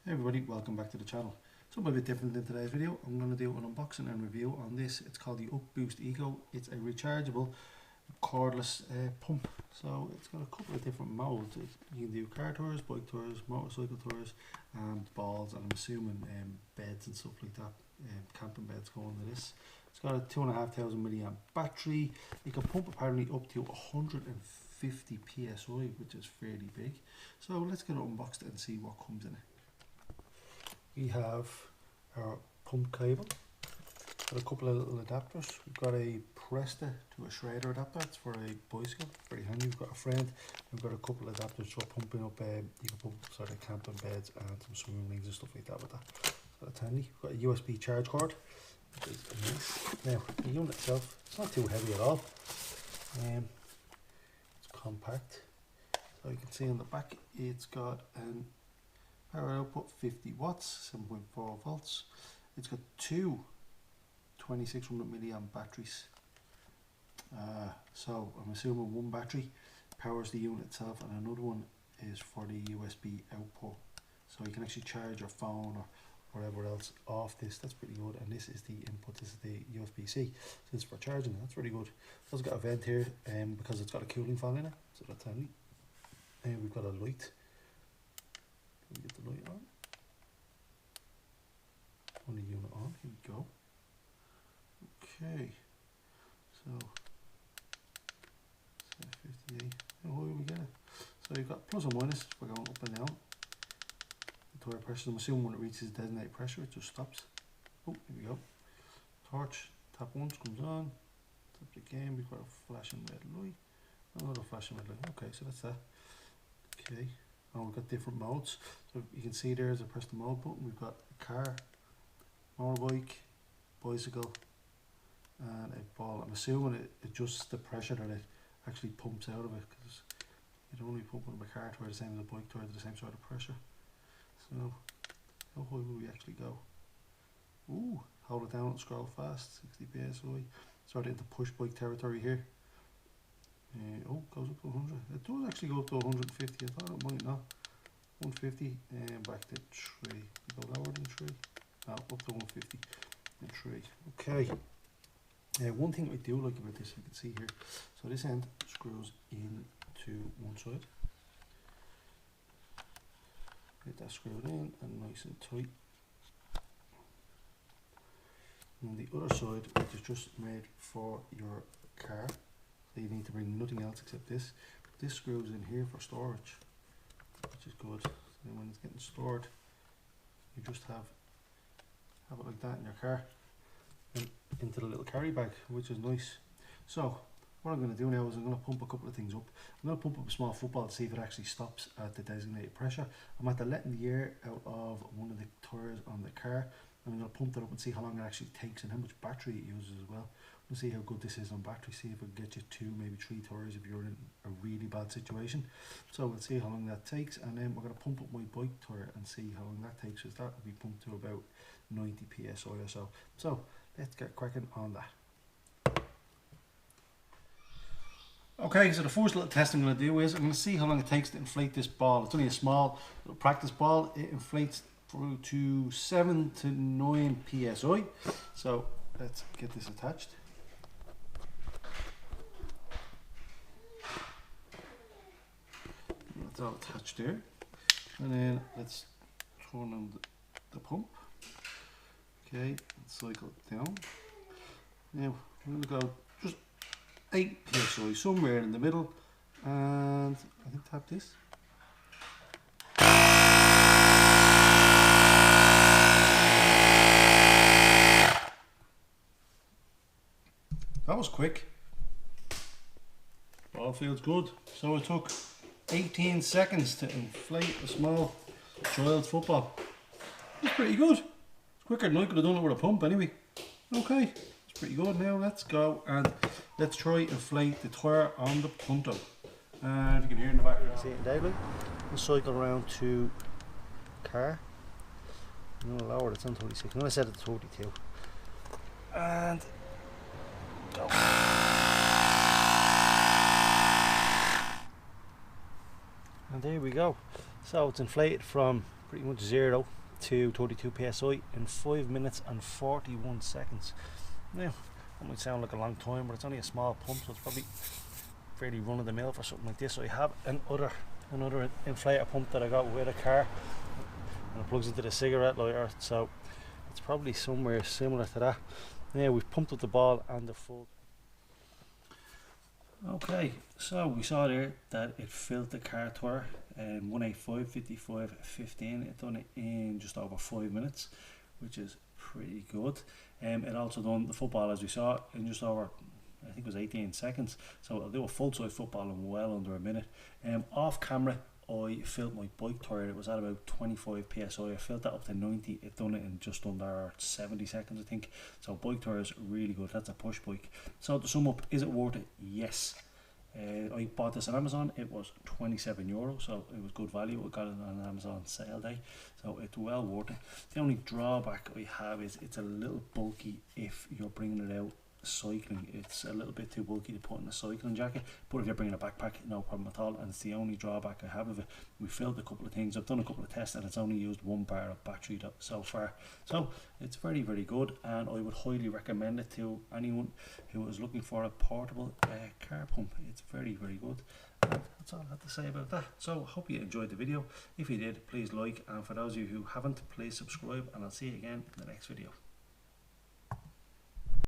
Hey everybody, welcome back to the channel. Something a bit different in today's video. I'm going to do an unboxing and review on this. It's called the UpBoost Eco. It's a rechargeable cordless pump. So it's got a couple of different modes. You can do car tours, bike tours, motorcycle tours, and balls, and I'm assuming beds and stuff like that. Camping beds go under this. It's got a 2,500 milliamp battery. You can pump apparently up to 150 psi, which is fairly big. So let's get it unboxed and see what comes in it. We have our pump cable, got a couple of little adapters. We've got a Presta to a Schrader adapter, it's for a bicycle, very handy. We've got a friend, we've got a couple of adapters for pumping up, you can pump sort of camping beds and some swimming rings and stuff like that with that. So that's handy. We've got a USB charge cord, which is nice. Now, the unit itself, it's not too heavy at all. It's compact. So you can see on the back, it's got an power output 50 watts, 7.4 volts. It's got two 2600 milliamp batteries. So I'm assuming one battery powers the unit itself and another one is for the USB output. So you can actually charge your phone or whatever else off this. That's pretty good. And this is the input, this is the USB-C. So this is for charging, that's really good. It's also got a vent here because it's got a cooling fan in it, so that's handy. And we've got a light. Let me get the light on. On the unit on, here we go. Okay, so 58, how high we get it? So you've got plus or minus for going up and down. The tire pressure, I'm assuming when it reaches designated pressure it just stops. Oh, here we go. Torch, tap once, comes on. Tap it again, we've got a flashing red light. Another flashing red light, okay, so that's that. Okay. Oh, we've got different modes. So you can see there as I press the mode button, we've got a car, motorbike, bicycle, and a ball. I'm assuming it adjusts the pressure that it actually pumps out of it, because you don't only pump with a car tour the same as a bike tour, the same sort of pressure. So how high will we actually go? Ooh, hold it down and scroll fast, 60 psi. Sort of into push bike territory here. Oh, goes up to 100. It does actually go up to 150. I thought it might not. 150 and back to 3. Go lower than 3. No, up to 150 and 3. Okay. One thing I do like about this, you can see here. So this end screws in to one side. Get that screwed in and nice and tight. And the other side, which is just made for your car. So you need to bring nothing else except this. This screws in here for storage, which is good. So when it's getting stored, you just have it like that in your car and into the little carry bag, which is nice. So what I'm going to do now is I'm going to pump a couple of things up. I'm going to pump up a small football to see if it actually stops at the designated pressure. I'm after letting the air out of one of the tires on the car. And I'm going to pump that up and see how long it actually takes and how much battery it uses as well. We'll see how good this is on battery, see if it can get you 2, maybe 3 tires if you're in a really bad situation. So we'll see how long that takes, and then we're going to pump up my bike tire and see how long that takes, because that will be pumped to about 90 psi or so. So let's get cracking on that. Okay, so the first little test I'm going to do is I'm going to see how long it takes to inflate this ball. It's only a small little practice ball. It inflates through to 7 to 9 psi. So let's get this attached. That's all attached there. And then let's turn on the pump. Okay, let's cycle it down. Now I'm going to go just 8 psi, somewhere in the middle, and I think tap this. That was quick. Ball feels good. So it took 18 seconds to inflate a small child's football. It's pretty good. It's quicker than I could have done it with a pump anyway. Okay, it's pretty good. Now let's go and let's try inflate the tire on the punto. And if you can hear in the background. See it daily. We'll cycle around to car. I'm going to lower it, it's on 26. I'm going to set it to 42. And go. And there we go. So it's inflated from pretty much 0 to 32 psi in 5 minutes and 41 seconds. Now, that might sound like a long time, but it's only a small pump, so it's probably fairly run of the mill for something like this. I have another inflator pump that I got with a car, and it plugs into the cigarette lighter, so it's probably somewhere similar to that. Now we've pumped up the ball and the full. Okay, so we saw there that it filled the car tyre, 185, 55, 15. It done it in just over 5 minutes, which is pretty good. It also done the football, as we saw, in just over, I think it was 18 seconds. So I'll do a full size football in well under a minute. Off camera, I filled my bike tyre. It was at about 25 psi. I filled that up to 90. It done it in just under 70 seconds, I think. So bike tyre is really good. That's a push bike. So to sum up, is it worth it? Yes. I bought this on Amazon. It was €27, so it was good value. I got it on an Amazon sale day, so it's well worth it. The only drawback I have is it's a little bulky if you're bringing it out cycling. It's a little bit too bulky to put in a cycling jacket, but if you're bringing a backpack, no problem at all. And it's the only drawback I have of it. We filled a couple of things. I've done a couple of tests, and it's only used 1 bar of battery so far. So it's very, very good, and I would highly recommend it to anyone who is looking for a portable car pump. It's very, very good. And that's all I have to say about that. So hope you enjoyed the video. If you did, please like, and for those of you who haven't, please subscribe, and I'll see you again in the next video.